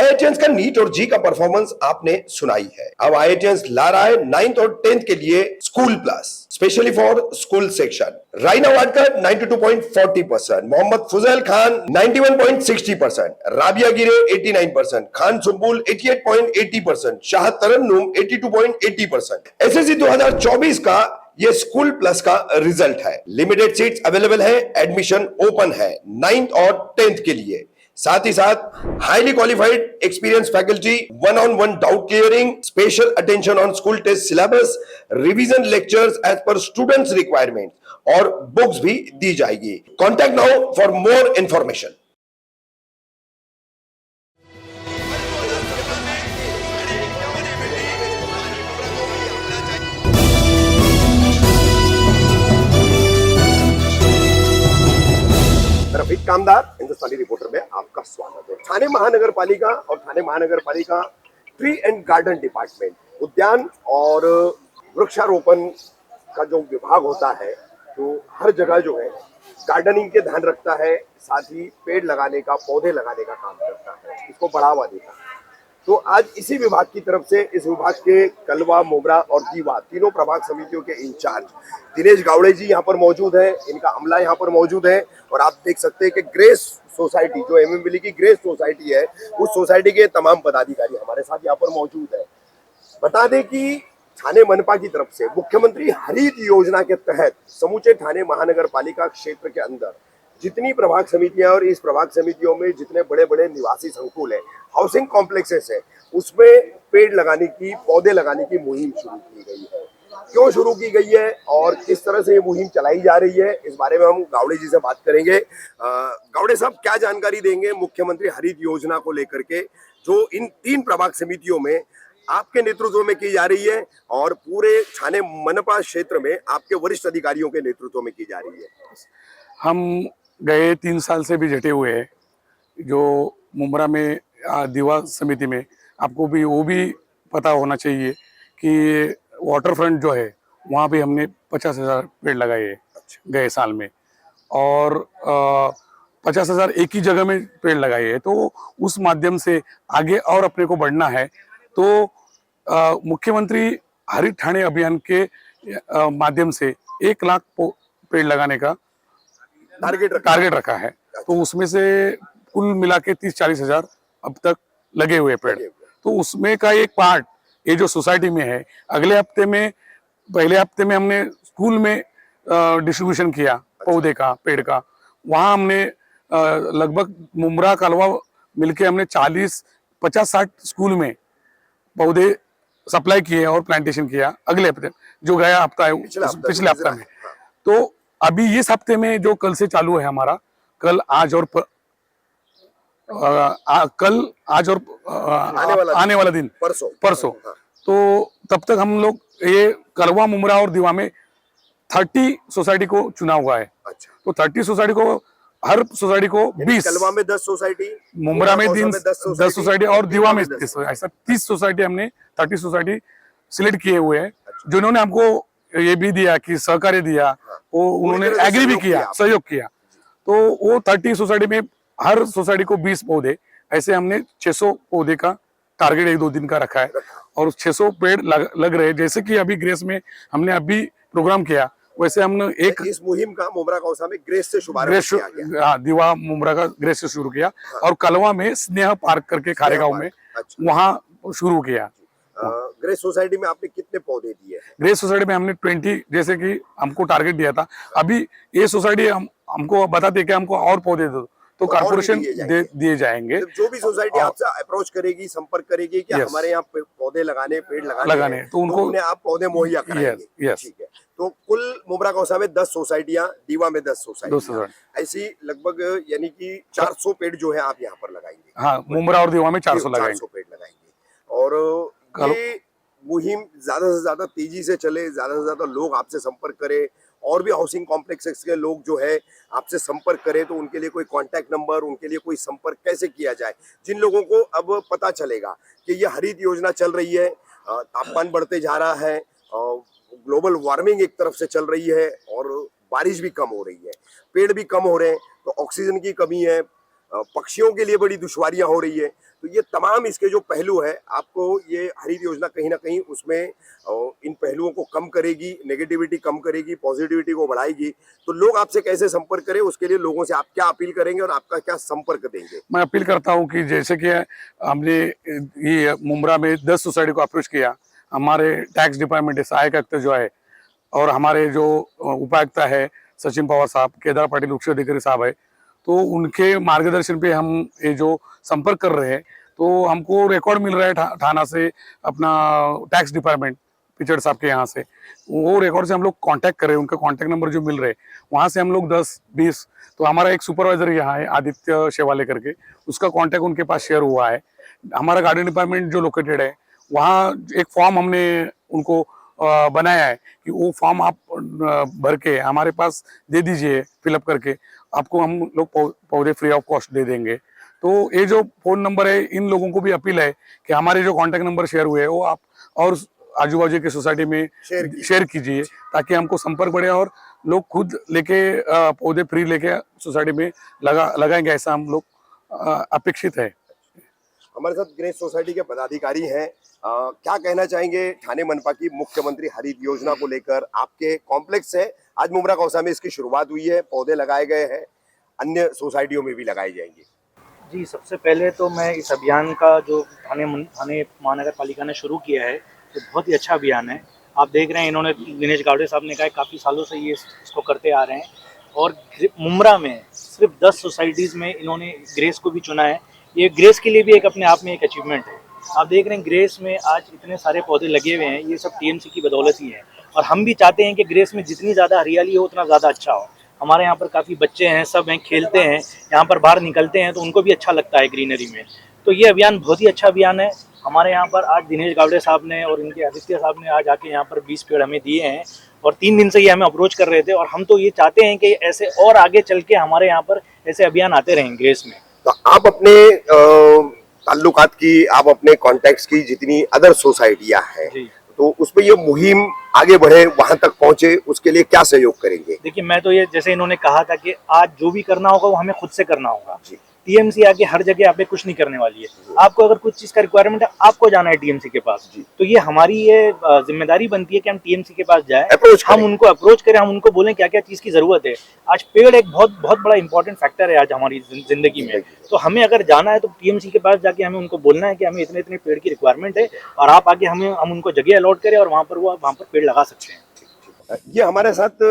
IITians का NEET और जी का परफॉर्मेंस आपने सुनाई है। अब आईआईटियंस ला रहा है 9th और 10th के लिए school plus, specially for school section. Raina Wadkar 92.40%, Mohammad Fuzail Khan 91.60%, Rabia Gire 89%, Khan Sumbul 88.80%, Shah Tarannum 82.80%। SSC 2024 का ये स्कूल प्लस का रिजल्ट है। लिमिटेड सीट्स अवेलेबल है, एडमिशन ओपन है 9th और 10th के लिए। साथ ही साथ highly qualified experience faculty, one on one doubt clearing, special attention on school test syllabus, revision lectures as per students requirement और बुक्स भी दी जाएगी। Contact now for more information. Rafiq Kamdar, Hindustani reporter में आपका स्वागत है। थाने महानगर पालिका और थाने महानगर पालिका ट्री एंड गार्डन डिपार्टमेंट, उद्यान और वृक्षारोपण का जो विभाग होता है, तो हर जगह जो है गार्डनिंग के ध्यान रखता है, साथ ही पेड़ लगाने का, पौधे लगाने का काम करता है, इसको बढ़ावा देता है। तो आज इसी विभाग की तरफ से इस विभाग के कलवा, मोमरा और दीवा तीनों प्रभाग समितियों के इंचार्ज दिनेश गावड़े जी यहाँ पर मौजूद हैं, इनका अमला यहाँ पर मौजूद है। और आप देख सकते हैं कि ग्रेस सोसाइटी, जो एमएमविली की ग्रेस सोसाइटी है, उस सोसाइटी के तमाम पदाधिकारी हमारे साथ यहाँ पर मौजूद है। बता दें कि थाने मनपा की तरफ से मुख्यमंत्री हरित योजना के तहत समूचे थाने महानगर पालिका क्षेत्र के अंदर जितनी प्रभाग समितियां और इस प्रभाग समितियों में जितने बड़े बड़े निवासी संकुल है, हाउसिंग कॉम्प्लेक्सेस है, उसमें पेड़ लगाने की, पौधे लगाने की मुहिम शुरू की गई है। क्यों शुरू की गई है और किस तरह से ये मुहिम चलाई जा रही है, इस बारे में हम गावड़े जी से बात करेंगे। गावड़े साहब, क्या जानकारी देंगे मुख्यमंत्री हरित योजना को लेकर के, जो इन 3 प्रभाग समितियों में आपके नेतृत्व में की जा रही है और पूरे थाने मनपा क्षेत्र में आपके वरिष्ठ अधिकारियों के नेतृत्व में की जा रही है? हम गए 3 साल से भी जटे हुए हैं। जो मुमरा में दीवा समिति में, आपको भी वो भी पता होना चाहिए कि वाटर फ्रंट जो है वहाँ पे हमने 50,000 पेड़ लगाए हैं गए साल में, और 50,000 एक ही जगह में पेड़ लगाए हैं। तो उस माध्यम से आगे और अपने को बढ़ना है। तो मुख्यमंत्री हरित ठाणे अभियान के माध्यम से 1 लाख पेड़ लगाने का टारगेट रखा है। तो उसमें से कुल मिला के 30-40 हजार अब तक लगे हुए पेड़। तो उसमें का एक पार्ट ये जो सोसाइटी में है, अगले हफ्ते में, पहले हफ्ते में हमने स्कूल में डिस्ट्रीब्यूशन किया पौधे का, पेड़ का। वहाँ हमने लगभग मुमरा कलवा मिलके हमने 50-60 स्कूल में पौधे सप्लाई किए और प्लांटेशन किया। अगले हफ्ते जो गया हफ्ता है, पिछले हफ्ता में। तो अभी इस हफ्ते में जो कल से चालू है हमारा, कल आज और आने वाला दिन परसों। तो तब तक हम लोग ये कलवा, मुमरा और दीवा में 30 सोसाइटी को चुना हुआ है। अच्छा। तो 30 सोसाइटी को, हर सोसाइटी को 20, कलवा में 10 सोसाइटी, मुमरा में 10 सोसाइटी और दीवा में 30, ऐसा 30 सोसाइटी हमने 30 सोसाइटी सिलेक्ट किए हुए हैं। जिन्होंने हमको ये भी दिया कि सहकार्य दिया, वो उन्होंने एग्री भी किया, सहयोग किया। तो वो 30 सोसाइटी में हर सोसाइटी को 20 पौधे, ऐसे हमने 600 पौधे का टारगेट 1-2 दिन का रखा है। और 600 पेड़ लग रहे हैं। जैसे कि अभी ग्रेस में हमने अभी प्रोग्राम किया, वैसे हमने इस मुहिम का मुमरा कौसा में ग्रेस से शुभारंभ किया गया। हाँ, दीवा मुमरा का ग्रेस से शुरू किया। और कलवा में स्नेह पार्क करके खारेगांव में, वहाँ शुरू किया। ग्रेस सोसाइटी में आपने कितने पौधे दिए? ग्रेस सोसाइटी में हमने 20, जैसे कि हमको टारगेट दिया था। अभी ये सोसाइटी हमको बताते कि हमको और पौधे दो, तो कारपोरेशन दिए जाएंगे। जो भी सोसाइटी आपसे अप्रोच करेगी, संपर्क करेगी कि हमारे यहाँ पौधे लगाने, पेड़ लगाने, तो उनको आप पौधे मुहैया कराएंगे। ठीक है। तो कुल मुमरा कौसा में 10 सोसाइटियां, दीवा में 10 सोसाइटियां, ऐसी लगभग यानी कि 400 पेड़ जो है आप यहाँ पर लगाएंगे। हाँ, मुमरा और दीवा में 400 पेड़ लगाएंगे। और ये मुहिम ज्यादा से ज्यादा तेजी से चले, ज्यादा से ज्यादा लोग आपसे संपर्क करें, और भी हाउसिंग कॉम्प्लेक्सेस के लोग जो है आपसे संपर्क करें। तो उनके लिए कोई कांटेक्ट नंबर, उनके लिए कोई संपर्क कैसे किया जाए, जिन लोगों को अब पता चलेगा कि ये हरित योजना चल रही है, तापमान बढ़ते जा रहा है, ग्लोबल वार्मिंग एक तरफ से चल रही है और बारिश भी कम हो रही है, पेड़ भी कम हो रहे हैं, तो ऑक्सीजन की कमी है, पक्षियों के लिए बड़ी दुश्वारियां हो रही है। तो ये तमाम इसके जो पहलू है, आपको ये हरित योजना कहीं ना कहीं उसमें इन पहलुओं को कम करेगी, नेगेटिविटी कम करेगी, पॉजिटिविटी को बढ़ाएगी। तो लोग आपसे कैसे संपर्क करें, उसके लिए लोगों से आप क्या अपील करेंगे और आपका क्या संपर्क देंगे? मैं अपील करता हूँ कि जैसे कि हमने ये मुंब्रा में 10 सोसाइटी को अप्रोच किया, हमारे टैक्स डिपार्टमेंट सहायक आयुक्त जो है और हमारे जो उपायुक्त है सचिन पवार साहब, केदार पाटिल उच्च अधिकारी साहब है, तो उनके मार्गदर्शन पे हम ये जो संपर्क कर रहे हैं, तो हमको रिकॉर्ड मिल रहा है थाना से, अपना टैक्स डिपार्टमेंट पिचड़ साहब के यहाँ से, वो रिकॉर्ड से हम लोग कांटेक्ट कर रहे हैं, उनका कांटेक्ट नंबर जो मिल रहे हैं वहाँ से हम लोग 10-20, तो हमारा एक सुपरवाइजर यहाँ है आदित्य शेवाले करके, उसका कांटेक्ट उनके पास शेयर हुआ है। हमारा गार्डन डिपार्टमेंट जो लोकेटेड है वहाँ एक फॉर्म हमने उनको बनाया है कि वो फॉर्म आप भर के हमारे पास दे दीजिए, फिलअप करके आपको हम लोग पौधे फ्री ऑफ कॉस्ट दे देंगे। तो ये जो फोन नंबर है, इन लोगों को भी अपील है कि हमारे जो कांटेक्ट नंबर शेयर हुए हैं वो आप और आजू बाजू की सोसाइटी में शेयर कीजिए, ताकि हमको संपर्क बढ़े और लोग खुद लेके पौधे फ्री लेके सोसाइटी में लगाएंगे, ऐसा हम लोग अपेक्षित है। हमारे साथ गणेश सोसाइटी के पदाधिकारी हैं। क्या कहना चाहेंगे ठाणे मनपा की मुख्यमंत्री हरित योजना को लेकर? आपके कॉम्प्लेक्स है, आज मुंब्रा कौसा में इसकी शुरुआत हुई है, पौधे लगाए गए हैं, अन्य सोसाइटियों में भी लगाए जाएंगे। जी, सबसे पहले तो मैं इस अभियान का जो ठाणे महानगर पालिका ने शुरू किया है, तो बहुत ही अच्छा अभियान है। आप देख रहे हैं, इन्होंने दिनेश गावड़े साहब ने कहा काफ़ी सालों से ये इसको करते आ रहे हैं और मुंब्रा में सिर्फ 10 सोसाइटीज़ में इन्होंने ग्रेस को भी चुना है। ये ग्रेस के लिए भी एक अपने आप में एक अचीवमेंट है। आप देख रहे हैं ग्रेस में आज इतने सारे पौधे लगे हुए हैं, ये सब टीएमसी की बदौलत ही है और हम भी चाहते हैं कि ग्रेस में जितनी ज़्यादा हरियाली हो उतना ज़्यादा अच्छा हो। हमारे यहाँ पर काफ़ी बच्चे हैं, सब हैं, खेलते हैं, यहाँ पर बाहर निकलते हैं तो उनको भी अच्छा लगता है ग्रीनरी में। तो ये अभियान बहुत ही अच्छा अभियान है। हमारे यहाँ पर आज दिनेश गावड़े साहब ने और इनके आदित्य साहब ने आज आके यहाँ पर 20 पेड़ हमें दिए हैं और 3 दिन से ये हमें अप्रोच कर रहे थे और हम तो ये चाहते हैं कि ऐसे और आगे चल के हमारे यहाँ पर ऐसे अभियान आते रहें ग्रेस में। तो आप अपने ताल्लुकात की, आप अपने कॉन्टेक्ट्स की जितनी अदर सोसाइटियां हैं, तो उसमें ये मुहिम आगे बढ़े, वहां तक पहुंचे, उसके लिए क्या सहयोग करेंगे? देखिए, मैं तो ये जैसे इन्होंने कहा था कि आज जो भी करना होगा वो हमें खुद से करना होगा। टीएमसी आके हर जगह आप कुछ नहीं करने वाली है। आपको अगर कुछ चीज का रिक्वायरमेंट है, आपको जाना है टीएमसी के पास। तो ये हमारी ये जिम्मेदारी बनती है कि हम टीएमसी के पास जाए, हम उनको अप्रोच करें, हम उनको बोलें क्या क्या चीज की जरूरत है। आज पेड़ एक बहुत बहुत बड़ा इंपॉर्टेंट फैक्टर है आज हमारी जिंदगी में। तो हमें अगर जाना है तो टीएमसी के पास जाके हमें उनको बोलना है कि हमें इतने इतने पेड़ की रिक्वायरमेंट है और आप आगे हम उनको जगह अलॉट करें और वहाँ पर पेड़ लगा सकते हैं। ये हमारे साथ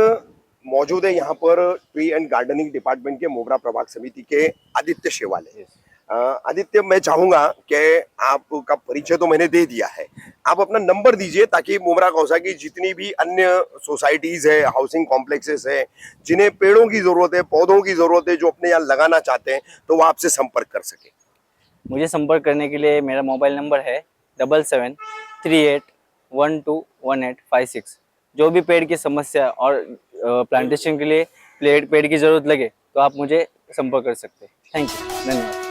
मौजूद है यहाँ पर ट्री एंड गार्डनिंग डिपार्टमेंट के मुंब्रा प्रभाग समिति के आदित्य शेवाले। आदित्य, मैं चाहूंगा कि आपका परिचय तो मैंने दे दिया है, आप अपना नंबर दीजिए ताकि मुंब्रा कौसा की जितनी भी अन्य सोसाइटीज है, हाउसिंग कॉम्प्लेक्सेस है, जिन्हें पेड़ों की जरूरत है, पौधों की जरूरत है, जो अपने यहाँ लगाना चाहते हैं, तो वो आपसे संपर्क कर सके। मुझे संपर्क करने के लिए मेरा मोबाइल नंबर है 7738121856। जो भी पेड़ की समस्या और प्लांटेशन के लिए पेड़ की जरूरत लगे तो आप मुझे संपर्क कर सकते हैं। थैंक यू, धन्यवाद।